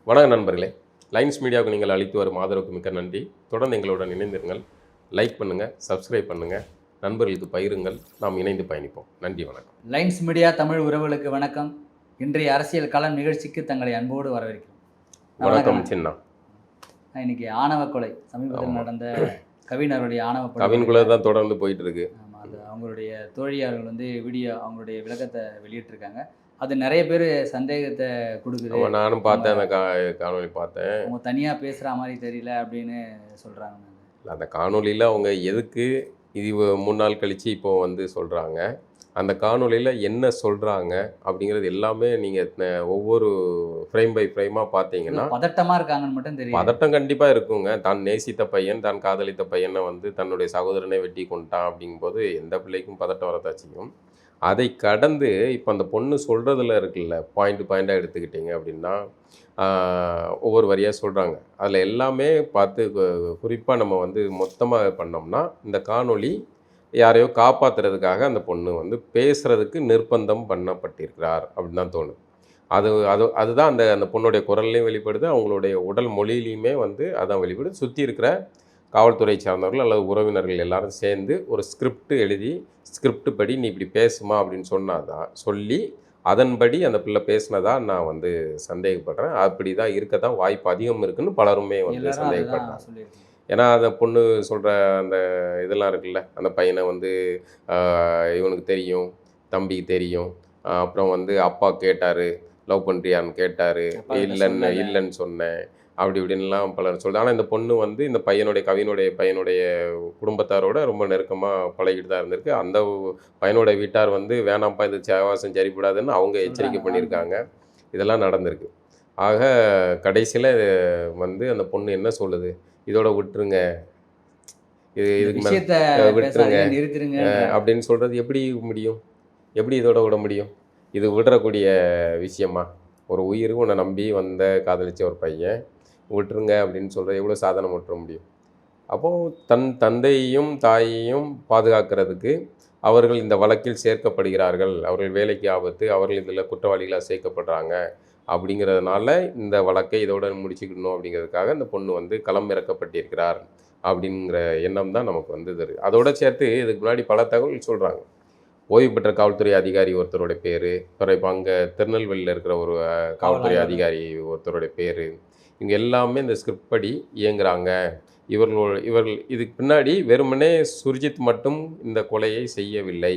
வணக்கம் நண்பர்களே. லைன்ஸ் மீடியாவுக்கு நீங்கள் அளித்து வரும் ஆதரவுக்கு மிக்க நன்றி. தொடர்ந்து எங்களுடன் இணைந்திருங்கள். லைக் பண்ணுங்கள், சப்ஸ்கிரைப் பண்ணுங்கள், நண்பர்களுக்கு பகிருங்கள். நாம் இணைந்து பயணிப்போம். நன்றி, வணக்கம். லைன்ஸ் மீடியா தமிழ் உறவுகளுக்கு வணக்கம். இன்றைய அரசியல் களம் நிகழ்ச்சிக்கு தங்களை அன்போடு வரவேற்கிறோம். வணக்கம் சின்னா. இன்னைக்கு ஆணவ கொலை சமீபத்தில் நடந்த கவிஞருடைய ஆணவ கொலை. கவின் கொலை தான் தொடர்ந்து போயிட்டு இருக்கு. ஆமாம், அது அவங்களுடைய தோழியார்கள் வீடியோ அவங்களுடைய விளக்கத்தை வெளியிட்டிருக்காங்க. அது நிறைய பேர் சந்தேகத்தை கொடுக்குது. நானும் பார்த்தேன், அந்த காணொலி பார்த்தேன். அவங்க தனியாக பேசுகிற மாதிரி தெரியல அப்படின்னு சொல்கிறாங்க. அந்த காணொலியில் அவங்க எதுக்கு இது 3 நாள் கழித்து இப்போ சொல்கிறாங்க, அந்த காணொலியில் என்ன சொல்கிறாங்க அப்படிங்கிறது எல்லாமே நீங்கள் ஒவ்வொரு ஃப்ரேம் பை ஃப்ரேமாக பார்த்தீங்கன்னா பதட்டமாக இருக்காங்கன்னு மட்டும் தெரியும். பதட்டம் கண்டிப்பாக இருக்குங்க. தான் நேசித்த பையன், தான் காதலித்த பையனை தன்னுடைய சகோதரனை வெட்டி கொண்டான் அப்படிங்கும்போது எந்த பிள்ளைக்கும் பதட்டம் வரதான் செய்யும். அதை கடந்து இப்போ அந்த பொண்ணு சொல்கிறதுல இருக்குல்ல, பாயிண்ட்டாக எடுத்துக்கிட்டிங்க அப்படின்னா ஒவ்வொரு வரியாக சொல்கிறாங்க. அதில் எல்லாமே பார்த்து குறிப்பாக நம்ம மொத்தமாக பண்ணோம்னா, இந்த காணொளி யாரையோ காப்பாற்றுறதுக்காக அந்த பொண்ணு பேசுகிறதுக்கு நிர்பந்தம் பண்ணப்பட்டிருக்கிறார் அப்படின்னு தான் தோணுது. அதுதான் அந்த பொண்ணுடைய குரல்லையும் வெளிப்படுது, அவங்களுடைய உடல் மொழியிலையுமே அதான் வெளிப்படுது. சுற்றி இருக்கிற காவல்துறை சார்ந்தவர்கள் அல்லது உறவினர்கள் எல்லாரும் சேர்ந்து ஒரு ஸ்கிரிப்ட் எழுதி, ஸ்கிரிப்ட் படி நீ இப்படி பேசுமா அப்படின்னு சொல்லி அதன்படி அந்த பிள்ளை பேசினதா நான் சந்தேகப்படுறேன். அப்படி தான் இருக்க தான் வாய்ப்பு அதிகம் இருக்குன்னு பலருமே சந்தேகப்படுறாங்க. ஏன்னா அந்த பொண்ணு சொல்கிற அந்த இதெல்லாம் இருக்குல்ல, அந்த பையனை இவனுக்கு தெரியும், தம்பிக்கு தெரியும், அப்புறம் அப்பா கேட்டார், லவ் பண்ணுறியான்னு கேட்டார், இல்லைன்னு சொன்னேன், அப்படி இப்படின்லாம் பலர் சொல்லுது. ஆனால் இந்த பொண்ணு இந்த கவினுடைய பையனுடைய குடும்பத்தாரோட ரொம்ப நெருக்கமாக பழகிட்டு தான் இருந்திருக்கு. அந்த பையனோட வீட்டார் வேணாம்ப்பா, இது சேவாசம் சரிப்படாதுன்னு அவங்க எச்சரிக்கை பண்ணியிருக்காங்க. இதெல்லாம் நடந்திருக்கு. ஆக கடைசியில் அந்த பொண்ணு என்ன சொல்லுது, இதோட விட்டுருங்க, இதுக்கு மேலே விட்டுருங்க அப்படின்னு சொல்கிறது எப்படி முடியும்? எப்படி இதோட விட முடியும்? இது விடுறக்கூடிய விஷயமா? ஒரு உயிர் உன்னை நம்பி காதலிச்ச ஒரு பையன் விட்டுருங்க அப்படின்னு சொல்கிறது எவ்வளோ சாதனை விட்டுற முடியும்? அப்போது தன் தந்தையையும் தாயையும் பாதுகாக்கிறதுக்கு அவர்கள் இந்த வழக்கில் சேர்க்கப்படுகிறார்கள், அவர்கள் வேலைக்கு ஆபத்து, அவர்கள் இதில் குற்றவாளிகளாக சேர்க்கப்படுறாங்க அப்படிங்கிறதுனால இந்த வழக்கை இதோட முடிச்சுக்கணும் அப்படிங்கிறதுக்காக இந்த பொண்ணு களம் இறக்கப்பட்டிருக்கிறார் அப்படிங்கிற எண்ணம் தான் நமக்கு தருது. அதோடு சேர்த்து இதுக்கு முன்னாடி பல தகவல் சொல்கிறாங்க. ஓய்வு பெற்ற காவல்துறை அதிகாரி ஒருத்தருடைய பேர், இப்போ அங்கே திருநெல்வேலியில் இருக்கிற ஒரு காவல்துறை அதிகாரி ஒருத்தருடைய பேர், இவங்க எல்லாமே இந்த ஸ்கிரிப்ட் படி இயங்குறாங்க. இவர்கள் இதுக்கு பின்னாடி வெறுமனே சுர்ஜித் மட்டும் இந்த கொலையை செய்யவில்லை,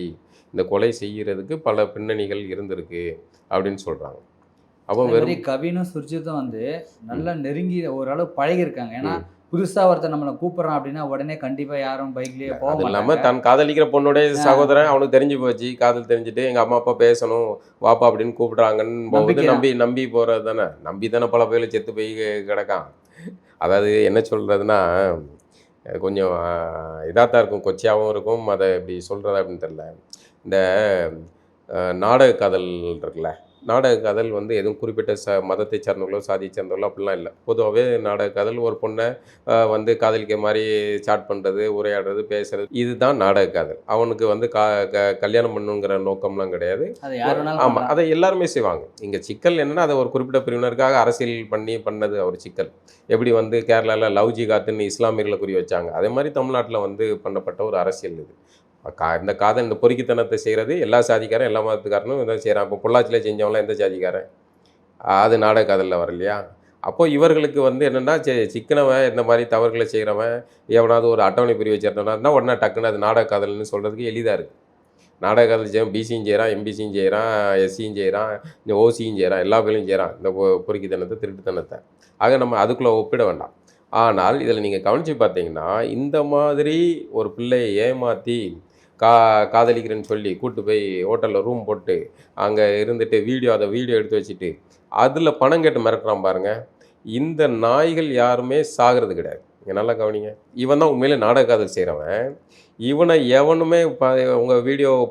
இந்த கொலை செய்கிறதுக்கு பல பின்னணிகள் இருந்திருக்கு அப்படின்னு சொல்கிறாங்க. அப்போ கவினும் சுர்ஜித்தும் நல்லா நெருங்கி ஓரளவு பழகிருக்காங்க. ஏன்னா புதுசாக ஒருத்தர் நம்மளை கூப்பிட்றான் அப்படின்னா உடனே கண்டிப்பாக யாரும் பைக்லேயே போக இல்லாமல் தான் காதலிக்கிற பொண்ணுடைய சகோதரன் அவனுக்கு தெரிஞ்சு போச்சு, காதல் தெரிஞ்சுட்டு எங்கள் அம்மா அப்பா பேசணும் வாப்பா அப்படின்னு கூப்பிட்றாங்கன்னு போது நம்பி போகிறது தானே. நம்பி தானே பல பேர் செத்து போய் கிடக்கான். அதாவது என்ன சொல்கிறதுனா, கொஞ்சம் இதாக தான் இருக்கும், கொச்சியாகவும் இருக்கும். அதை எப்படி சொல்கிறதா அப்படின்னு தெரில. இந்த நாடக காதல் இருக்குல்ல, நாடக காதல் எதுவும் குறிப்பிட்ட மதத்தை சார்ந்தவர்களோ சாதியை சார்ந்தவர்களோ அப்படிலாம் இல்லை. பொதுவாகவே நாடக காதல் ஒரு பொண்ணை காதலிக்க மாதிரி ஸ்டார்ட் பண்ணுறது, உரையாடுறது, பேசுகிறது, இதுதான் நாடக காதல். அவனுக்கு கல்யாணம் பண்ணுங்கிற நோக்கம்லாம் கிடையாது. ஆமாம், அதை எல்லாருமே செய்வாங்க. இங்கே சிக்கல் என்னென்னா, அதை ஒரு குறிப்பிட்ட பிரிவினருக்காக அரசியல் பண்ணது ஒரு சிக்கல். எப்படி கேரளாவில் லவ் ஜிகாத்துன்னு இஸ்லாமியர்களை குறி வச்சாங்க, அதே மாதிரி தமிழ்நாட்டில் பண்ணப்பட்ட ஒரு அரசியல் இது. இந்த காதல், இந்த பொறுக்கித்தனத்தை செய்கிறது எல்லா சாதிக்காரன் எல்லா மதத்துக்காரனும் இதான் செய்கிறான். இப்போ பொள்ளாச்சியில் செஞ்சவங்களாம் எந்த சாதிக்காரன்? அது நாடக காதலில் வரலையா? அப்போது இவர்களுக்கு என்னென்னா, சிக்கனவன் இந்த மாதிரி தவறுகளை செய்கிறவன் எவனாவது ஒரு அட்டவணை பிரிவு வச்சிருந்தோன்னா உடனே டக்குன்னு அது நாடக காதல்னு சொல்கிறதுக்கு எளிதாக இருக்குது. நாடக காதல் செய்ய பிசியும் செய்கிறான், எம்பிசியும் செய்கிறான், எஸ்சியும் செய்கிறான், இந்த ஓசியும் செய்கிறான், எல்லா பேரும் செய்கிறான் இந்த பொறுக்கித்தனத்தை, திருட்டுத்தனத்தை. ஆக நம்ம அதுக்குள்ளே ஒப்பிட வேண்டாம். ஆனால் இதில் நீங்கள் கவனித்து பார்த்தீங்கன்னா, இந்த மாதிரி ஒரு பிள்ளையை ஏமாற்றி காதலிக்கிறேன்னு சொல்லி கூப்பிட்டு போய் ஹோட்டலில் ரூம் போட்டு அங்கே இருந்துட்டு அதை வீடியோ எடுத்து வச்சுட்டு அதில் பணம் கேட்டு மிரட்டுறான் பாருங்கள். இந்த நாய்கள் யாருமே சாகிறது கிடையாது. இங்கே நல்லா கவனிங்க. இவன் தான் உண்மையிலே நாடக காதல் செய்கிறவன். இவனை எவனுமே உங்கள்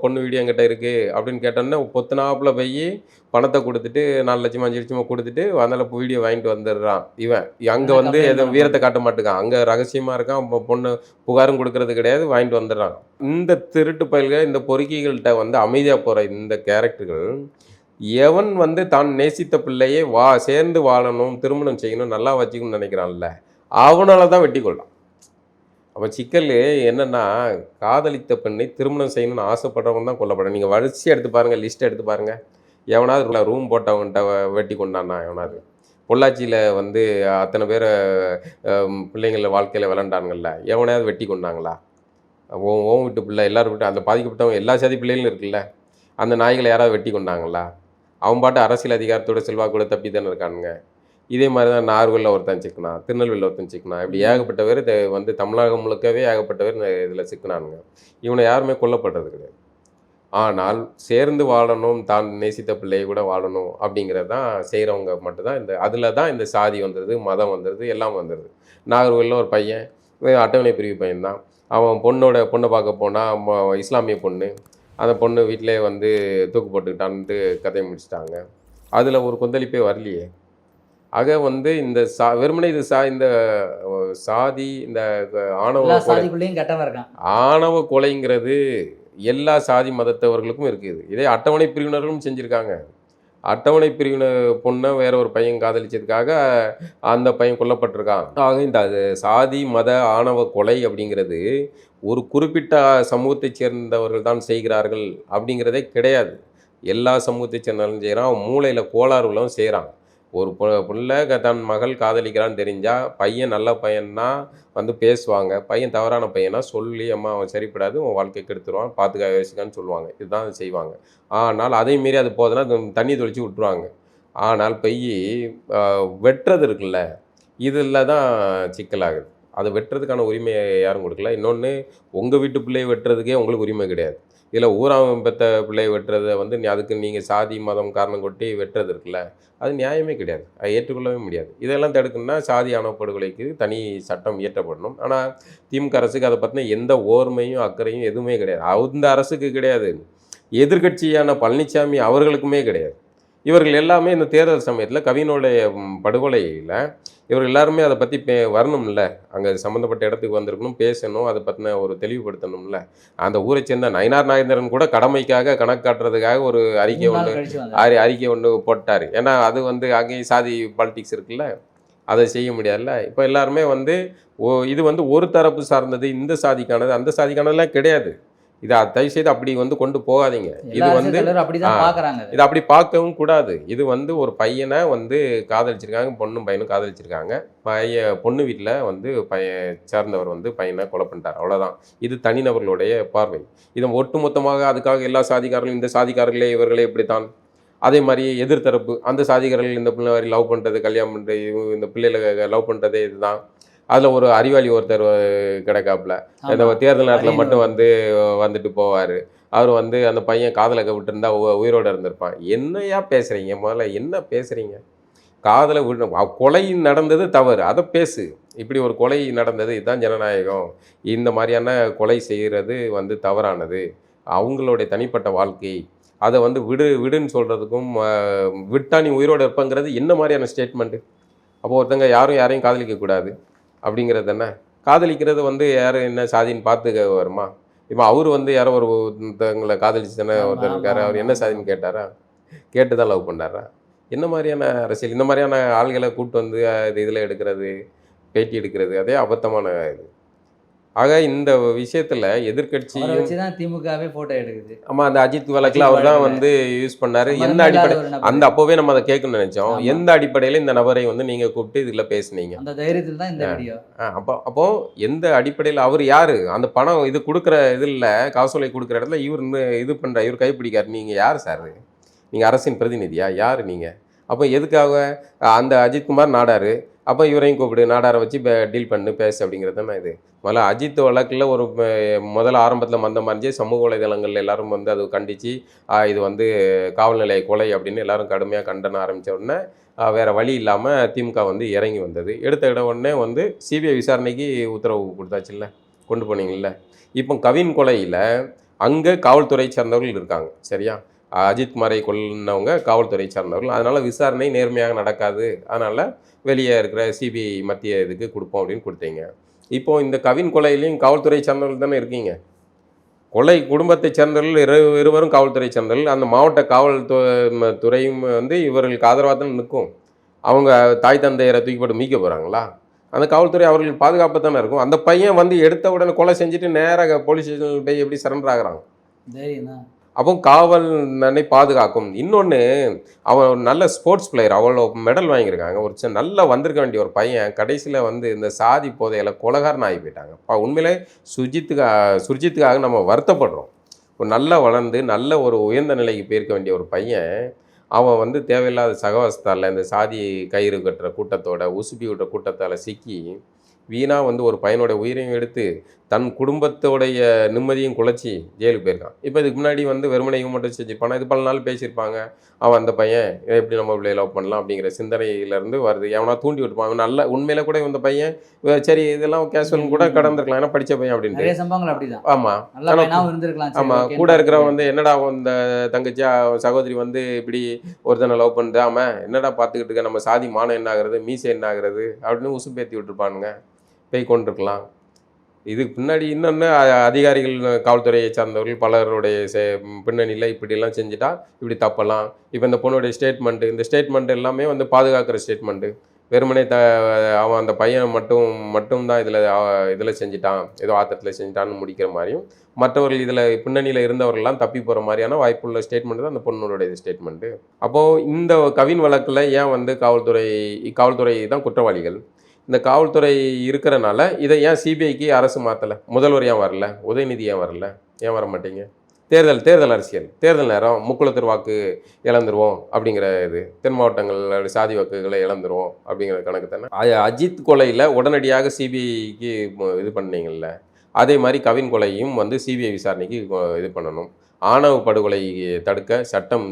பொண்ணு வீடியோ என்கிட்ட இருக்குது அப்படின்னு கேட்டோன்னே பொத்துனாப்பில் போய் பணத்தை கொடுத்துட்டு 4 லட்சம் 5 லட்சமாக கொடுத்துட்டு அதனால் வீடியோ வாங்கிட்டு வந்துடுறான். இவன் அங்கே எதுவும் வீரத்தை காட்ட மாட்டேங்கான், அங்கே ரகசியமாக இருக்கான், பொண்ணு புகாரும் கொடுக்கறது கிடையாது, வாங்கிட்டு வந்துடுறான். இந்த திருட்டு பயல்கள், இந்த பொறுக்கிகள்கிட்ட அமைதியாக போகிற இந்த கேரக்டர்கள் எவன் வந்து தான் நேசித்த பிள்ளையை சேர்ந்து வாழணும், திருமணம் செய்யணும், நல்லா வச்சுக்கணும்னு நினைக்கிறான்ல, அவனால தான் வெட்டி கொள்றான். அப்போ சிக்கல் என்னன்னா, காதலித்த பெண்ணை திருமணம் செய்யணும்னு ஆசைப்படுறவன் தான் கொல்லப்படுறான். நீங்கள் வரிசையாக எடுத்து பாருங்கள், லிஸ்ட் எடுத்து பாருங்கள். எவனாவது ரூம் போட்டவன்ட்ட வெட்டி கொண்டானா எவனாவது? பொள்ளாச்சியில் வந்து அத்தனை பேரை பிள்ளைங்கள வாழ்க்கையில் விளாண்டானுங்கள்ல, எவனையாவது வெட்டி கொண்டாங்களா? ஓன் வீட்டு பிள்ளை எல்லாரும் விட்டு அந்த பாதிக்கப்பட்டவங்க எல்லா சாதி பிள்ளைகளும் இருக்குல்ல, அந்த நாய்களை யாராவது வெட்டி கொண்டாங்களா? அவன் பாட்டு அரசியல் அதிகாரத்தோட செல்வாக்கூட தப்பி தானே இருக்கானுங்க. இதே மாதிரி தான் நாகர்கோவிலில் ஒருத்தன் சிக்கினான், திருநெல்வேலியில் ஒருத்தன் சிக்கினான். இப்படி ஏகப்பட்ட பேர் வந்து தமிழகம் முழுக்கவே ஏகப்பட்ட பேர் இதில் சிக்கினானுங்க. இவனை யாருமே கொல்லப்படுறது கிடையாது. ஆனால் சேர்ந்து வாழணும், தான் நேசித்த பிள்ளையை கூட வாழணும் அப்படிங்கிறது தான் செய்கிறவங்க மட்டும்தான் அதில் தான் இந்த சாதி வந்துடுது, மதம் வந்துடுது, எல்லாம் வந்துடுது. நாகர்கோவிலில் ஒரு பையன் அட்டவணை பிரிவு பையன்தான். அவன் பொண்ணை பார்க்க போனால் இஸ்லாமிய பொண்ணு. அந்த பொண்ணு வீட்டிலே வந்து தூக்கு போட்டுக்கிட்டான்ட்டு கதையை முடிச்சிட்டாங்க. அதில் ஒரு கொந்தளிப்பே வரலையே. ஆக வந்து இந்த வெறுமனே இது இந்த சாதி இந்த ஆணவ எல்லா கொலை சாதிக்குள்ளேயும் கெட்டவன் இருக்கான். ஆணவ கொலைங்கிறது எல்லா சாதி மதத்தவர்களுக்கும் இருக்குது. இதே அட்டவணை பிரிவினர்களும் செஞ்சுருக்காங்க. அட்டவணை பிரிவினர் பொண்ணை வேற ஒரு பையன் காதலிச்சதுக்காக அந்த பையன் கொல்லப்பட்டிருக்கான். ஆக இந்த சாதி மத ஆணவ கொலை அப்படிங்கிறது ஒரு குறிப்பிட்ட சமூகத்தைச் சேர்ந்தவர்கள் தான் செய்கிறார்கள் அப்படிங்கிறதே கிடையாது. எல்லா சமூகத்தைச் சேர்ந்தவர்களும் செய்கிறான். அவன் மூளையில் கோளாறு உள்ளவன் செய்கிறான். ஒரு புள்ள தன் மகள் காதலிக்கிறான்னு தெரிஞ்சால் பையன் நல்ல பையன்னா வந்து பேசுவாங்க. பையன் தவறான பையனா சொல்லி அம்மா அவன் சரிப்படாது, உன் வாழ்க்கை கெடுத்துருவான், பார்த்துக்க யோசிக்கான்னு சொல்லுவாங்க. இதுதான் செய்வாங்க. ஆனால் அதை மீறி அது போதுன்னா தண்ணி தொளிச்சு விட்டுருவாங்க. ஆனால் வெட்டுறது இருக்குல்ல, இதில் தான் சிக்கலாகுது. அதை வெட்டுறதுக்கான உரிமையை யாரும் கொடுக்கல. இன்னொன்று, உங்கள் வீட்டு பிள்ளையை வெட்டுறதுக்கே உங்களுக்கு உரிமை கிடையாது. இதில் ஊராம் பெற்ற பிள்ளையை வெட்டுறதை வந்து அதுக்கு நீங்கள் சாதி மதம் காரணம் கொட்டி வெட்டுறது இருக்குல்ல, அது நியாயமே கிடையாது. அதை ஏற்றுக்கொள்ளவே முடியாது. இதெல்லாம் தடுக்கணும்னா சாதி ஆணவ படுகொலைக்கு தனி சட்டம் இயற்றப்படணும். ஆனால் திமுக அரசுக்கு அதை பற்றின எந்த ஓர்மையும் அக்கறையும் எதுவுமே கிடையாது. அந்த அரசுக்கு கிடையாது, எதிர்க்கட்சியான பழனிசாமி அவர்களுக்குமே கிடையாது. இவர்கள் எல்லாமே இந்த தேர்தல் சமயத்தில் கவினுடைய படுகொலையில் இவர்கள் எல்லாருமே அதை பற்றி வரணும்ல, அங்கே சம்மந்தப்பட்ட இடத்துக்கு வந்திருக்கணும், பேசணும், அதை பற்றின ஒரு தெளிவுபடுத்தணும்ல. அந்த ஊரை சேர்ந்த நயினார் நாகேந்திரன் கூட கடமைக்காக கணக்கு காட்டுறதுக்காக ஒரு அறிக்கை ஒன்று போட்டார். ஏன்னா அது வந்து அங்கேயும் சாதி பாலிடிக்ஸ் இருக்குல்ல, அதை செய்ய முடியாதுல்ல. இப்போ எல்லாருமே வந்து இது வந்து ஒரு தரப்பு சார்ந்தது, இந்த சாதிக்கானது அந்த சாதிக்கானதுலாம் கிடையாது. இதை தயவுசெய்து அப்படி வந்து கொண்டு போகாதீங்க. இது வந்து இதை அப்படி பார்க்கவும் கூடாது. இது வந்து ஒரு பையனை வந்து காதலிச்சிருக்காங்க, பொண்ணும் பையனும் காதலிச்சிருக்காங்க. பொண்ணு வீட்டில் வந்து சேர்ந்தவர் வந்து பையனை கொலை பண்ணிட்டார், அவ்வளோதான். இது தனிநபர்களுடைய பார்வை. இதை ஒட்டுமொத்தமாக அதுக்காக எல்லா சாதிக்காரர்களும் இந்த சாதிக்காரர்களே இவர்களே இப்படித்தான், அதே மாதிரி எதிர்த்தரப்பு அந்த சாதிக்காரர்கள் இந்த பிள்ளை லவ் பண்ணுறது, கல்யாணம் பண்ணுறது, இந்த பிள்ளைகளை லவ் பண்ணுறதே இதுதான். அதில் ஒரு அறிவாளி ஒருத்தர் கிடக்காப்புல, இந்த தேர்தல் நேரத்தில் மட்டும் வந்துட்டு போவார். அவர் வந்து அந்த பையன் காதலை விட்டுருந்தா உயிரோடு இருந்திருப்பான். என்னையா பேசுகிறீங்க? முதல்ல என்ன பேசுகிறீங்க? காதலை கொலை நடந்தது தவறு, அதை பேசு. இப்படி ஒரு கொலை நடந்தது, இதுதான் ஜனநாயகம். இந்த மாதிரியான கொலை செய்கிறது வந்து தவறானது, அவங்களுடைய தனிப்பட்ட வாழ்க்கை. அதை வந்து விடுன்னு சொல்கிறதுக்கும் விட்டா நீ உயிரோடு இருப்பங்கிறது என்ன மாதிரியான ஸ்டேட்மெண்ட்டு? அப்போ ஒருத்தங்க யாரையும் காதலிக்கக்கூடாது அப்படிங்கிறது என்ன? காதலிக்கிறது வந்து யார் என்ன சாதின்னு பார்த்து வருமா? இப்போ அவர் வந்து யாரோ ஒருத்தவங்களை காதலிச்சு தானே ஒருத்தர் இருக்காரு, அவர் என்ன சாதின்னு கேட்டாரா? கேட்டு தான் லவ் பண்ணாரா? என்ன மாதிரியான அரசியல்? இந்த மாதிரியான ஆள்களை கூப்பிட்டு வந்து இதில் எடுக்கிறது, பேட்டி எடுக்கிறது, அதே அபத்தமான இது. ஆக இந்த விஷயத்தில் எதிர்க்கட்சியும் திமுகவே போட்டோ எடுக்குது. ஆமாம், அந்த அஜித் வழக்கில் அவர் தான் வந்து யூஸ் பண்ணார். எந்த அடிப்படை அப்போவே நம்ம அதை கேட்கணும்னு நினைச்சோம். எந்த அடிப்படையில் இந்த நபரை வந்து நீங்கள் கூப்பிட்டு இதில் பேசுனீங்க? அந்த தைரியத்தில் தான் இந்த வீடியோ. அப்போ எந்த அடிப்படையில் அவர் யார்? அந்த பணம் இது கொடுக்குற இதில் காசோலை கொடுக்குற இடத்துல இவர் இது பண்ணுற, இவர் கைப்பிடிக்கார். நீங்கள் யார் சார்? நீங்கள் அரசின் பிரதிநிதியா? யார் நீங்கள்? அப்போ எதுக்காக அந்த அஜித்குமார் நாடார், அப்போ இவரையும் கூப்பிடு, நாடாரை வச்சு டீல் பண்ணு, பேசு அப்படிங்கிறது தானே இது. முதல்ல அஜித் வழக்கில் ஒரு முதல்ல ஆரம்பத்தில் மந்த மறைஞ்சு சமூக வலைதளங்கள் எல்லாரும் வந்து அது கண்டித்து இது வந்து காவல் நிலைய கொலை அப்படின்னு எல்லாரும் கடுமையாக கண்டன ஆரம்பித்த உடனே வேறு வழி இல்லாமல் திமுக வந்து இறங்கி வந்தது. எடுத்த உடனே வந்து சிபிஐ விசாரணைக்கு உத்தரவு கொடுத்தாச்சுல்ல, கொண்டு போனீங்கல்ல. இப்போ கவின் கொலையில் அங்கே காவல்துறை சார்ந்தவர்கள் இருக்காங்க, சரியா? அஜித்குமாரை கொல்லனவங்க காவல்துறை சார்ந்தவர்கள். அதனால் விசாரணை நேர்மையாக நடக்காது, அதனால் வெளியே இருக்கிற சிபிஐ மத்திய இதுக்கு கொடுப்போம் அப்படின்னு கொடுத்தீங்க. இப்போது இந்த கவின் கொலையிலையும் காவல்துறை சார்ந்தவர்கள் தானே இருக்கீங்க. கொலை குடும்பத்தைச் சேர்ந்தவர்கள் இருவரும் காவல்துறை சேர்ந்தவர்கள். அந்த மாவட்ட துறையும் வந்து இவர்களுக்கு ஆதரவாக தான் நிற்கும். அவங்க தாய் தந்தையரை தூக்கி போட்டு மீட்க போகிறாங்களா? அந்த காவல்துறை அவர்கள் பாதுகாப்பாக தானே இருக்கும். அந்த பையன் வந்து எடுத்த உடனே கொலை செஞ்சுட்டு நேராக போலீஸ் ஸ்டேஷனில் போய் எப்படி சரண்டர் ஆகுறாங்க? அப்போ காவல் தன்னை பாதுகாக்கும். இன்னொன்று, அவன் ஒரு நல்ல ஸ்போர்ட்ஸ் பிளேயர், அவ்வளோ மெடல் வாங்கியிருக்காங்க. ஒரு நல்லா வந்திருக்க வேண்டிய ஒரு பையன் கடைசியில் வந்து இந்த சாதி போதையில் கொலைகாரன் ஆகி போயிட்டாங்க. உண்மையிலே சுர்ஜித்துக்காக நம்ம வருத்தப்படுறோம். ஒரு நல்லா வளர்ந்து நல்ல ஒரு உயர்ந்த நிலைக்கு போயிருக்க வேண்டிய ஒரு பையன், அவன் வந்து தேவையில்லாத சகவாசத்தால் இந்த சாதி கயிறு கட்டுற கூட்டத்தோட உசுப்பி விட்ட கூட்டத்தால் சிக்கி வீணாக வந்து ஒரு பையனோட உயிரையும் எடுத்து தன் குடும்பத்தோடைய நிம்மதியும் குலைச்சி ஜெயிலுக்கு போயிருக்கான். இப்போ இதுக்கு முன்னாடி வந்து வெறுமனை இவன் மட்டும் செஞ்சுருப்பானா? இது பல நாள் பேசியிருப்பாங்க. அவன் அந்த பையன் எப்படி நம்ம பிள்ளைய லவ் பண்ணலாம் அப்படிங்கிற சிந்தனையிலேருந்து வருது. எவனா தூண்டி விட்டுப்பான். அவன் நல்ல உண்மையில கூட இந்த பையன் சரி இதெல்லாம் கேஷுவல் கூட கடந்திருக்கலாம், ஏன்னா படித்த பையன் அப்படின்ட்டு. சம்பவங்கள் அப்படிதான். ஆமாம் இருந்திருக்கலாம். ஆமாம், கூட இருக்கிறவன் வந்து என்னடா இந்த தங்கச்சியா சகோதரி வந்து இப்படி ஒருத்தனை லவ் பண்ணுது, அவன் என்னடா பார்த்துக்கிட்டு இருக்க, நம்ம சாதி மானம் என்ன ஆகுறது, மீசை என்ன ஆகுறது அப்படின்னு உசுப்பேற்றி விட்டுருப்பானுங்க, போய் கொண்டிருக்கலாம். இதுக்கு பின்னாடி இன்னொன்று அதிகாரிகள் காவல்துறையை சார்ந்தவர்கள் பலருடைய பின்னணியில் இப்படிலாம் செஞ்சுட்டா இப்படி தப்பலாம். இப்போ இந்த பொண்ணுடைய இந்த ஸ்டேட்மெண்ட் எல்லாமே வந்து பாதுகாக்கிற ஸ்டேட்மெண்ட்டு. வெறுமனே அவன் அந்த பையன் மட்டும்தான் இதில் செஞ்சிட்டான், ஏதோ ஆத்திரத்தில் செஞ்சிட்டான்னு முடிக்கிற மாதிரியும், மற்றவர்கள் இதில் பின்னணியில் இருந்தவர்கள்லாம் தப்பி போகிற மாதிரியான வாய்ப்புள்ள ஸ்டேட்மெண்ட் தான் அந்த பொண்ணுடைய ஸ்டேட்மெண்ட்டு. அப்போது இந்த கவின் வழக்கில் ஏன் வந்து காவல்துறை தான் குற்றவாளிகள். இந்த காவல்துறை இருக்கிறனால இதை ஏன் சிபிஐக்கு அரசு மாற்றலை? முதல்வர் ஏன் வரல? உதயநிதி ஏன் வரல? ஏன் வர மாட்டீங்க? தேர்தல் அரசியல், தேர்தல் நேரம் முக்குளத்தூர் வாக்கு இழந்துருவோம் அப்படிங்கிற இது, தென் மாவட்டங்கள் சாதி வாக்குகளை இழந்துருவோம் அப்படிங்கிற கணக்கு தானே. அஜித் கொலையில் உடனடியாக சிபிஐக்கு இது பண்ணீங்கல்ல, அதே மாதிரி கவின் கொலையும் வந்து சிபிஐ விசாரணைக்கு இது பண்ணணும். ஆணவ படுகொலை தடுக்க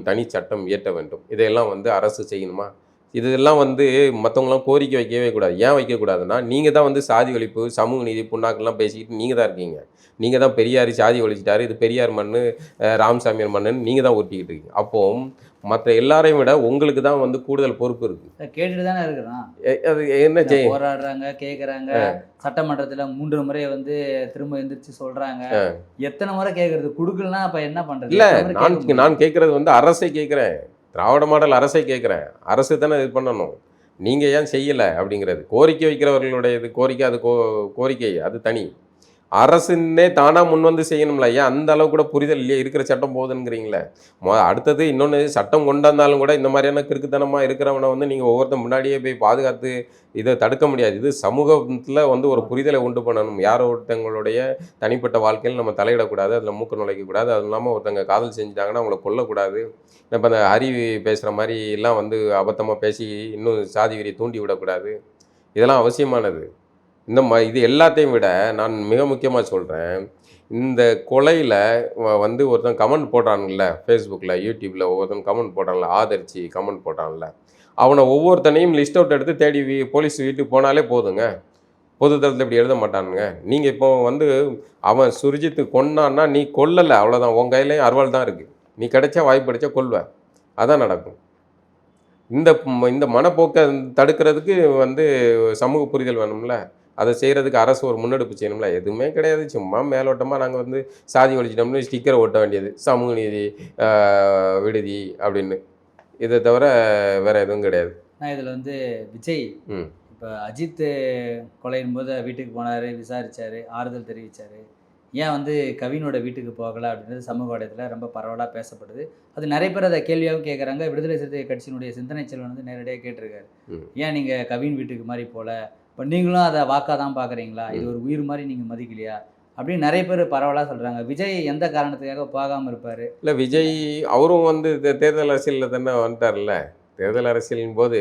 தனி சட்டம் இயற்ற வேண்டும். இதையெல்லாம் வந்து அரசு செய்யணுமா? இதெல்லாம் வந்து மற்றவங்களாம் கோரிக்கை வைக்கவே கூடாது. ஏன் வைக்கக்கூடாதுன்னா, நீங்கள் தான் வந்து சாதி ஒழிப்பு, சமூக நீதி, புண்ணாக்கெல்லாம் பேசிக்கிட்டு நீங்கள் தான் இருக்கீங்க. நீங்கள் தான் பெரியார் சாதி ஒழிச்சிட்டாரு, இது பெரியார் மண்ணு, ராமசாமியார் மண்ணுன்னு நீங்கள் தான் ஊட்டிக்கிட்டு இருக்கீங்க. அப்போது மற்ற எல்லாரையும் விட உங்களுக்கு தான் வந்து கூடுதல் பொறுப்பு இருக்குது. கேட்டுட்டு தானே இருக்கிறான். அது என்ன செய்ய போராடுறாங்க, கேட்குறாங்க. சட்டமன்றத்தில் 3 முறை வந்து திரும்ப எந்திரிச்சு சொல்கிறாங்க. எத்தனை முறை கேட்குறது? கொடுக்கலன்னா அப்போ என்ன பண்ணுறது? இல்லை, நான் கேட்குறது வந்து அரசை கேட்குறேன், திராவிட மாடல் அரசை கேட்குறேன். அரசு தானே இது பண்ணணும், நீங்கள் ஏன் செய்யலை அப்படிங்கிறது. கோரிக்கை வைக்கிறவர்களுடைய இது கோரிக்கை, அது கோரிக்கை அது தனி. அரசுன்னே தானாக முன் வந்து செய்யணும்ல. ஏன் அந்த அளவு கூட புரிதல் இல்லையா? இருக்கிற சட்டம் போகுதுங்கிறீங்களே. அடுத்தது இன்னொன்று, சட்டம் கொண்டு வந்தாலும் கூட இந்த மாதிரியான கிறுக்குத்தனமாக இருக்கிறவனை வந்து நீங்கள் ஒவ்வொருத்தர் முன்னாடியே போய் பாதுகாத்து இதை தடுக்க முடியாது. இது சமூகத்தில் வந்து ஒரு புரிதலை உண்டு பண்ணணும். யாரோ ஒருத்தங்களுடைய தனிப்பட்ட வாழ்க்கையில் நம்ம தலையிடக்கூடாது, அதில் மூக்கு நுழைக்கக்கூடாது. அது இல்லாமல் ஒருத்தங்க காதல் செஞ்சுட்டாங்கன்னா அவங்கள கொல்லக்கூடாது. இப்போ அந்த அறிவி பேசுகிற மாதிரி எல்லாம் வந்து அபத்தமாக பேசி இன்னும் சாதி வெறியை தூண்டி விடக்கூடாது. இதெல்லாம் அவசியமானது. இது எல்லாத்தையும் விட நான் மிக முக்கியமாக சொல்கிறேன், இந்த கொலையில் வந்து ஒருத்தன் கமெண்ட் போடுறான்ல, ஃபேஸ்புக்கில், யூடியூப்பில் ஒவ்வொருத்தன் கமெண்ட் போடுறான்ல, ஆதரிச்சு கமெண்ட் போடுறான்ல, அவனை ஒவ்வொருத்தனையும் லிஸ்ட் அவுட் எடுத்து தேடி போலீஸ் வீட்டுக்கு போனாலே போதுங்க. பொதுத்தளத்தில் இப்படி எழுத மாட்டானுங்க. நீங்கள் இப்போ வந்து அவன் சுர்ஜித்து கொன்னான்னா நீ கொல்லலை, அவ்வளோதான். உன் கையிலையும் அருவாள் தான் இருக்குது. நீ கிடைச்சா வாய்ப்பு கிடைச்சா கொல்வ, அதான் நடக்கும். இந்த மனப்போக்கை தடுக்கிறதுக்கு வந்து சமூக புரிதல் வேணும்ல. அதை செய்கிறதுக்கு அரசு ஒரு முன்னெடுப்பு செய்யணும்ல. எதுவுமே கிடையாது. சும்மா மேலோட்டமாக நாங்கள் வந்து சாதி ஒழிச்சிட்டோம்னு ஸ்டிக்கரை ஒட்ட வேண்டியது, சமூக நீதி விடுதி அப்படின்னு. இதை தவிர வேறு எதுவும் கிடையாது. நான் இதில் வந்து விஜய் இப்போ அஜித் கொலையின் போது வீட்டுக்கு போனார், விசாரித்தார், ஆறுதல் தெரிவித்தார். ஏன் வந்து கவினோட வீட்டுக்கு போகலை அப்படின்றது சமூக வலைதளத்தில் ரொம்ப பரவலாக பேசப்படுது. அது நிறைய பேர் அதை கேள்வியாகவும் கேட்குறாங்க. விடுதலை சிறுத்தை கட்சியினுடைய சிந்தனை செல்வன் வந்து நேரடியாக கேட்டிருக்காரு, ஏன் நீங்கள் கவின் வீட்டுக்கு மாதிரி போகல, இப்போ நீங்களும் அதை வாக்காக தான் பார்க்குறீங்களா, இது ஒரு உயிர் மாதிரி நீங்கள் மதிக்கலையா அப்படின்னு நிறைய பேர் பரவலாக சொல்கிறாங்க. விஜய் எந்த காரணத்துக்காக போகாமல் இருப்பார்? இல்லை, விஜய் அவரும் வந்து தேர்தல் அரசியலில் தானே வந்துட்டார்ல. தேர்தல் அரசியலின் போது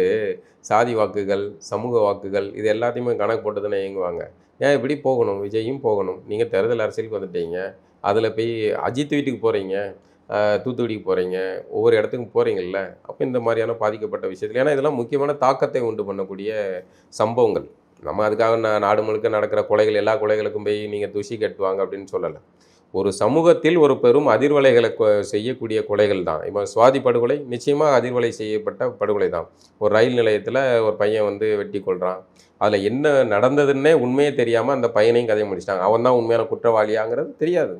சாதி வாக்குகள், சமூக வாக்குகள், இது எல்லாத்தையுமே கணக்கு போட்டு தானே இயங்குவாங்க. ஏன் இப்படி போகணும்? விஜயும் போகணும். நீங்கள் தேர்தல் அரசியலுக்கு வந்துட்டீங்க, அதில் போய் அஜித் வீட்டுக்கு போகிறீங்க, தூத்துக்குடிக்கு போகிறீங்க, ஒவ்வொரு இடத்துக்கும் போகிறீங்கள்ல. அப்போ இந்த மாதிரியான பாதிக்கப்பட்ட விஷயத்தில், ஏன்னா இதெல்லாம் முக்கியமான தாக்கத்தை உண்டு பண்ணக்கூடிய சம்பவங்கள். நம்ம அதுக்காக நாடு முழுக்க நடக்கிற கொலைகள், எல்லா கொலைகளுக்கும் போய் நீங்கள் தூசி கட்டுவாங்க அப்படின்னு சொல்லலை. ஒரு சமூகத்தில் ஒரு பெரும் அதிர்வலைகளை செய்யக்கூடிய கொலைகள் தான். இப்போ சுவாதி படுகொலை நிச்சயமாக அதிர்வலை செய்யப்பட்ட படுகொலை தான். ஒரு ரயில் நிலையத்தில் ஒரு பையன் வந்து வெட்டி கொள்கிறான். அதில் என்ன நடந்ததுன்னே உண்மையே தெரியாமல் அந்த பையனையும் கதையை முடிச்சிட்டாங்க. அவன் தான் உண்மையான குற்றவாளியாங்கிறது தெரியாது.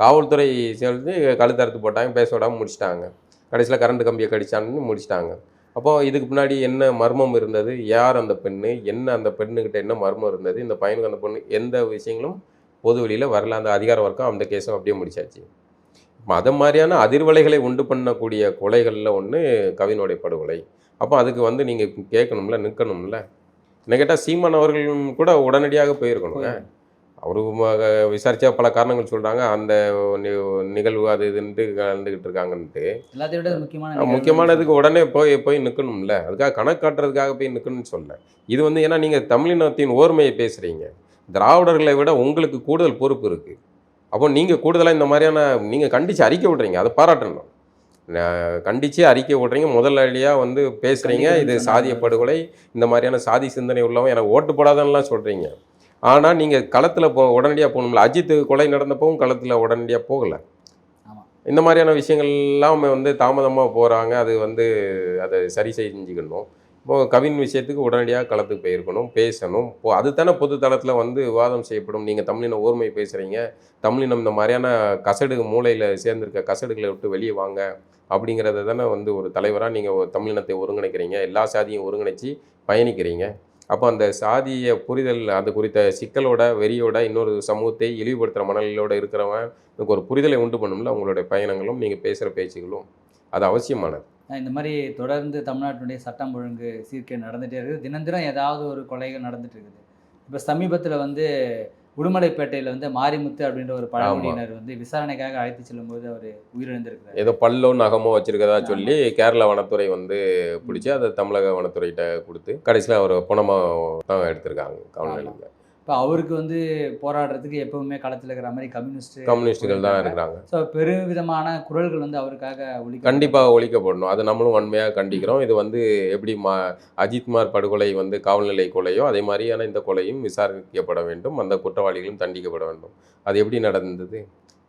காவல்துறை சேர்ந்து கழுத்தறுத்து போட்டாங்க, பேச விடாமல் முடிச்சிட்டாங்க. கடைசியில் கரண்ட் கம்பியை கடிச்சான்னு முடிச்சிட்டாங்க. அப்போது இதுக்கு முன்னாடி என்ன மர்மம் இருந்தது, யார் அந்த பெண்ணு, என்ன அந்த பெண்ணுக்கிட்ட என்ன மர்மம் இருந்தது, இந்த பையனுக்கு அந்த பொண்ணு எந்த விஷயங்களும் பொது வெளியில் வரல. அந்த அதிகார வர்க்கம் அந்த கேஸும் அப்படியே முடிச்சாச்சு. அது மாதிரியான அதிர்வலைகளை உண்டு பண்ணக்கூடிய கொலைகளில் ஒன்று கவினுடைய படுகொலை. அப்போ அதுக்கு வந்து நீங்கள் கேட்கணும்ல, நிற்கணும்ல. என்ன கேட்டால் சீமான் அவர்களும் கூட உடனடியாக போயிருக்கணுங்க. அவரு விசாரித்தா பல காரணங்கள் சொல்கிறாங்க, அந்த நிகழ்வு அது இதுன்ட்டு கலந்துக்கிட்டு இருக்காங்கன்ட்டு. எல்லாத்தையும் விட முக்கியமான முக்கியமானதுக்கு உடனே போய் நிற்கணும்ல. அதுக்காக கணக்கு காட்டுறதுக்காக போய் நிற்கணும்னு சொல்ல. இது வந்து ஏன்னா நீங்கள் தமிழினத்தின் ஓர்மையை பேசுகிறீங்க. திராவிடர்களை விட உங்களுக்கு கூடுதல் பொறுப்பு இருக்குது. அப்போ நீங்கள் கூடுதலாக இந்த மாதிரியான நீங்கள் கண்டித்து அறிக்கை விடுறீங்க, அதை பாராட்டணும். கண்டித்து அறிக்கை விடுறீங்க, முதல் அடியாக வந்து பேசுகிறீங்க, இது சாதிய படுகொலை, இந்த மாதிரியான சாதி சிந்தனை உள்ளவன் எனக்கு ஓட்டு போடாதன்னெலாம் சொல்கிறீங்க. ஆனால் நீங்கள் களத்தில் உடனடியாக போகணும்ல. அஜித் கொலை நடந்தப்பவும் களத்தில் உடனடியாக போகலை. இந்த மாதிரியான விஷயங்கள்லாம் வந்து தாமதமாக போகிறாங்க. அது வந்து அதை சரி செஞ்சுக்கணும். இப்போது கவின் விஷயத்துக்கு உடனடியாக களத்துக்கு போயிருக்கணும், பேசணும். அது தானே பொது தளத்தில் வந்து விவாதம் செய்யப்படும். நீங்கள் தமிழின ஓர்மை பேசுகிறீங்க, தமிழினம் இந்த மாதிரியான கசடு மூளையில் சேர்ந்துருக்க கசடுகளை விட்டு வெளியே வாங்க அப்படிங்கிறத தானே வந்து ஒரு தலைவராக நீங்கள் தமிழினத்தை ஒருங்கிணைக்கிறீங்க, எல்லா சாதியும் ஒருங்கிணைச்சி பயணிக்கிறீங்க. அப்போ அந்த சாதிய புரிதல், அது குறித்த சிக்கலோட வெறியோட இன்னொரு சமூகத்தை இழிவுபடுத்துகிற மனநிலையோடு இருக்கிறவன் எனக்கு ஒரு புரிதலை உண்டு பண்ணும்ல. உங்களுடைய பயணங்களும் நீங்கள் பேசுகிற பேச்சுகளும் அது அவசியமானது. இந்த மாதிரி தொடர்ந்து தமிழ்நாட்டினுடைய சட்டம் ஒழுங்கு சீர்கேடு நடந்துகிட்டே இருக்குது. தினம் ஏதாவது ஒரு கொலைகள் நடந்துட்டு இருக்குது. இப்போ சமீபத்தில் வந்து உடுமலைப்பேட்டையில் வந்து மாரிமுத்து அப்படின்ற ஒரு பழங்குடியினர் வந்து விசாரணைக்காக அழைத்து செல்லும்போது அவர் உயிரிழந்திருக்கிறார். ஏதோ பல்லோ நகமோ வச்சிருக்கதா சொல்லி கேரள வனத்துறை வந்து பிடிச்சி அதை தமிழக வனத்துறைகிட்ட கொடுத்து கடைசியில் அவர் பணமாக தான் எடுத்திருக்காங்க காவல்நிலையில். இப்போ அவருக்கு வந்து போராடுறதுக்கு எப்பவுமே களத்தில் இருக்கிற மாதிரி கம்யூனிஸ்டுகள் தான் இருக்கிறாங்க. ஸோ பெருவிதமான குரல்கள் வந்து அவருக்காக கண்டிப்பாக ஒழிக்கப்படணும். அது நம்மளும் வன்மையாக கண்டிக்கிறோம். இது வந்து எப்படி அஜித்குமார் படுகொலை வந்து காவல்நிலை கொலையோ அதே மாதிரியான இந்த கொலையும் விசாரிக்கப்பட வேண்டும். அந்த குற்றவாளிகளும் தண்டிக்கப்பட வேண்டும். அது எப்படி நடந்தது?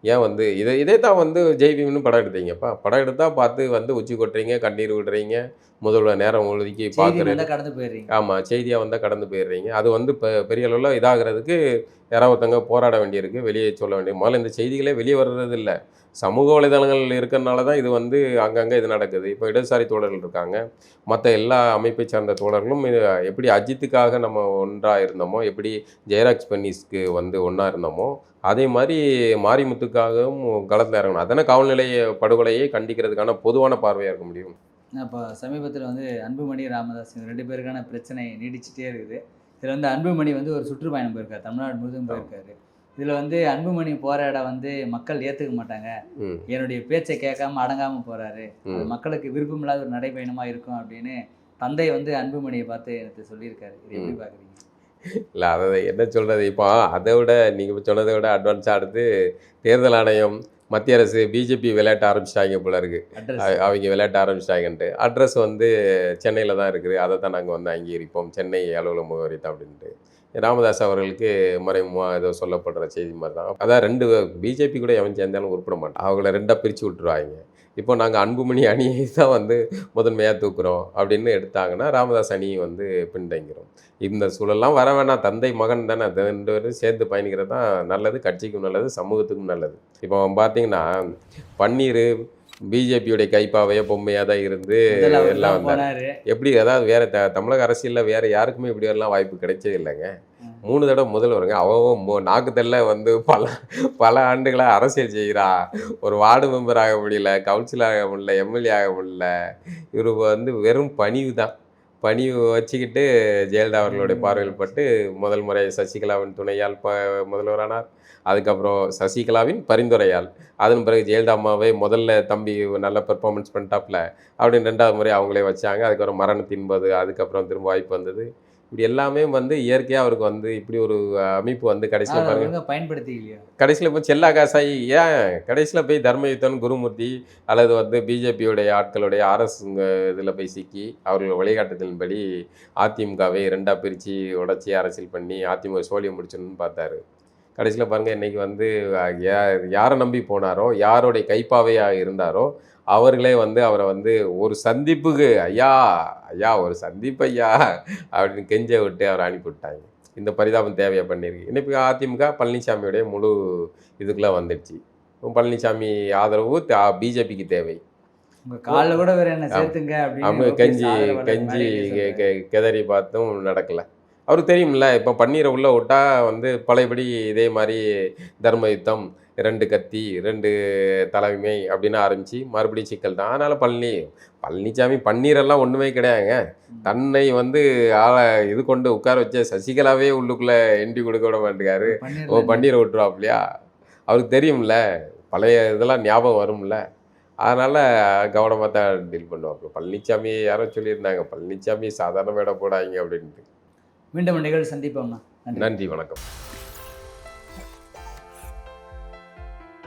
ஏன் வந்து இதே தான் வந்து ஜெய்பீம்னு படம் எடுத்தீங்கப்பா. படம் எடுத்தால் பார்த்து வந்து உச்சி கொட்டுறீங்க, கண்ணீர் விடுறீங்க, முதல்வர் நேரம் ஒதுக்கி பார்க்குறீங்க, கடந்து போயிடுறீங்க. ஆமாம், செய்தியாக வந்தால் கடந்து போயிடுறீங்க. அது வந்து இப்போ பெரிய அளவில் இதாகிறதுக்கு யாராவது ஒருத்தங்க போராட வேண்டியிருக்கு, வெளியே சொல்ல வேண்டிய. முதல்ல இந்த செய்திகளே வெளியே வர்றது இல்லை. சமூக வலைதளங்கள் இருக்கிறனால தான் இது வந்து அங்கங்கே இது நடக்குது. இப்போ இடதுசாரி தோழர்கள் இருக்காங்க, மற்ற எல்லா அமைப்பை சார்ந்த தோழர்களும் எப்படி அஜித்துக்காக நம்ம ஒன்றாக இருந்தோமோ, எப்படி ஜெயராஜ் பன்னீஸ்க்கு வந்து ஒன்றா இருந்தோமோ, அதே மாதிரி மாரிமுத்துக்காகவும் களத்தில் இறங்கணும். அதானே காவல்நிலைய படுகொலையை கண்டிக்கிறதுக்கான பொதுவான பார்வையாக இருக்க முடியும். இப்போ சமீபத்தில் வந்து அன்புமணி ராமதாஸ் 2 பேருக்கான பிரச்சனை நீடிச்சிட்டே இருக்குது. இதில் வந்து அன்புமணி வந்து ஒரு சுற்றுப்பயணம் போயிருக்காரு, தமிழ்நாடு முழுவதும் போயிருக்காரு. இதில் வந்து அன்புமணி போராட வந்து மக்கள் ஏற்றுக்க மாட்டாங்க, என்னுடைய பேச்சை கேட்காம அடங்காமல் போகிறாரு, மக்களுக்கு விருப்பமில்லாத ஒரு நடைபயணமாக இருக்கும் அப்படின்னு தந்தை வந்து அன்புமணியை பார்த்து எனக்கு சொல்லியிருக்காரு. இது எப்படி பார்க்குறீங்க? இல்லை, அதை என்ன சொல்கிறது, இப்போ அதை விட நீங்கள் சொன்னதை விட அட்வான்ஸாக அடுத்து தேர்தல் ஆணையம், மத்திய அரசு, பிஜேபி விளையாட்ட ஆரம்பிச்சிட்டாங்க போல இருக்குது. அவங்க விளையாட்ட ஆரம்பிச்சிட்டாங்கன்ட்டு அட்ரஸ் வந்து சென்னையில் தான் இருக்குது, அதை தான் நாங்கள் வந்து அங்கீகரிப்போம், சென்னை அலுவலக முகவரி தான் அப்படின்ட்டு ராமதாஸ் அவர்களுக்கு மறைமுகமாக ஏதோ சொல்லப்படுற செய்தி மாதிரி தான். அதான் 2 பிஜேபி கூட எவன் சேர்ந்தாலும் உருப்பிட மாட்டான், அவங்கள 2ஆக பிரித்து விட்டுருவாங்க. இப்போ நாங்கள் அன்புமணி அணியை தான் வந்து முதன்மையாக தூக்குறோம் அப்படின்னு எடுத்தாங்கன்னா ராமதாஸ் அணியை வந்து பின்தங்கிறோம். இந்த சூழலாம் வர வேணாம். தந்தை மகன் தானே, 2 பேரும் சேர்ந்து பயணிக்கிறது தான் நல்லது, கட்சிக்கும் நல்லது, சமூகத்துக்கும் நல்லது. இப்போ பார்த்தீங்கன்னா பன்னீர் பிஜேபியுடைய கைப்பாவையோ பொம்மையாக தான் இருந்து எல்லாம் வந்தார். எப்படி அதாவது வேறு தமிழக அரசியலில் வேறு யாருக்குமே இப்படி எல்லாம் வாய்ப்பு கிடைச்சே இல்லைங்க. 3 தடவை முதல்வருங்க. அவன் நாக்குத்தல்ல வந்து பல ஆண்டுகளாக அரசியல் செய்கிறா. ஒரு வார்டு மெம்பர் ஆக முடியல, கவுன்சிலர் ஆக முடியல, எம்எல்ஏ ஆக முடியல. இவர் வந்து வெறும் பணிவு தான். பணிவு வச்சுக்கிட்டு ஜெயலலிதா அவர்களுடைய பார்வையில் பட்டு முதல் முறை சசிகலாவின் துணையால் முதல்வரானார். அதுக்கப்புறம் சசிகலாவின் பரிந்துரையால், அதன் பிறகு ஜெயலலிதா அம்மாவே முதல்ல தம்பி நல்ல பெர்ஃபார்மன்ஸ் பண்ணிட்டாப்ல அப்படின்னு 2வது முறை அவங்களே வச்சாங்க. அதுக்கப்புறம் மரணத்தின் போது அதுக்கப்புறம் திரும்ப வாய்ப்பு வந்தது. இப்படி எல்லாமே வந்து இயற்கையாக அவருக்கு வந்து இப்படி ஒரு அமைப்பு வந்து கடைசியில் பாருங்க பயன்படுத்திக்கலையா, கடைசியில் போய் செல்லா காசாயி ஏன் கடைசியில் போய் தர்மயுத்தன் குருமூர்த்தி அல்லது வந்து பிஜேபியோடைய ஆட்களுடைய அரசுங்க இதில் போய் சிக்கி அவர்கள் வழிகாட்டுதலின்படி அதிமுகவை 2ஆக பிரித்து உடச்சி அரசியல் பண்ணி அதிமுக சோழியம் முடிச்சணும்னு பார்த்தாரு. கடைசியில் பாருங்கள் இன்றைக்கி வந்து யாரை நம்பி போனாரோ, யாருடைய கைப்பாவையாக இருந்தாரோ அவர்களே வந்து அவரை வந்து ஒரு சந்திப்புக்கு ஐயா ஐயா ஒரு சந்திப்பு ஐயா அப்படின்னு கெஞ்ச விட்டு அவரை அனுப்பிவிட்டாங்க. இந்த பரிதாபம் தேவையாக பண்ணியிருக்கு. இன்னைக்கு அதிமுக பழனிசாமியோடைய முழு இதுக்குள்ளே வந்துடுச்சு. பழனிசாமி ஆதரவு பிஜேபிக்கு தேவை. உங்க காலில் கூட வேற என்ன சேர்த்துங்க அவங்க அப்படின்னு கெஞ்சி ஆதரவாளர் கெஞ்சி மேடையிலே சொல்றாரு. கெதறி பார்த்தும் நடக்கலை. அவருக்கு தெரியும்ல, இப்போ பன்னீரை உள்ளே விட்டா வந்து பழையபடி இதே மாதிரி தர்ம யுத்தம், 2 கத்தி 2 தலைமை அப்படின்னு ஆரம்பித்து மறுபடியும் சிக்கல் தான். அதனால் பழனிசாமி பன்னீரெல்லாம் ஒன்றுமே கிடையாதுங்க. தன்னை வந்து இது கொண்டு உட்கார வச்ச சசிகலாவே உள்ளுக்குள்ளே என்ட்ரி கொடுக்க விட மாட்டேங்காரு. பன்னீரை விட்டுருவாப்லையா? அவருக்கு தெரியும்ல, பழைய இதெல்லாம் ஞாபகம் வரும்ல. அதனால் கவனமாக தான் டீல் பண்ணுவாப்புல. பழனிசாமி யாரோ சொல்லியிருந்தாங்க, பழனிசாமி சாதாரண மேடை போடாதீங்க அப்படின்ட்டு. மீண்டும் நிகழ்வு சந்திப்போம்ண்ணா. நன்றி. நன்றி, வணக்கம்.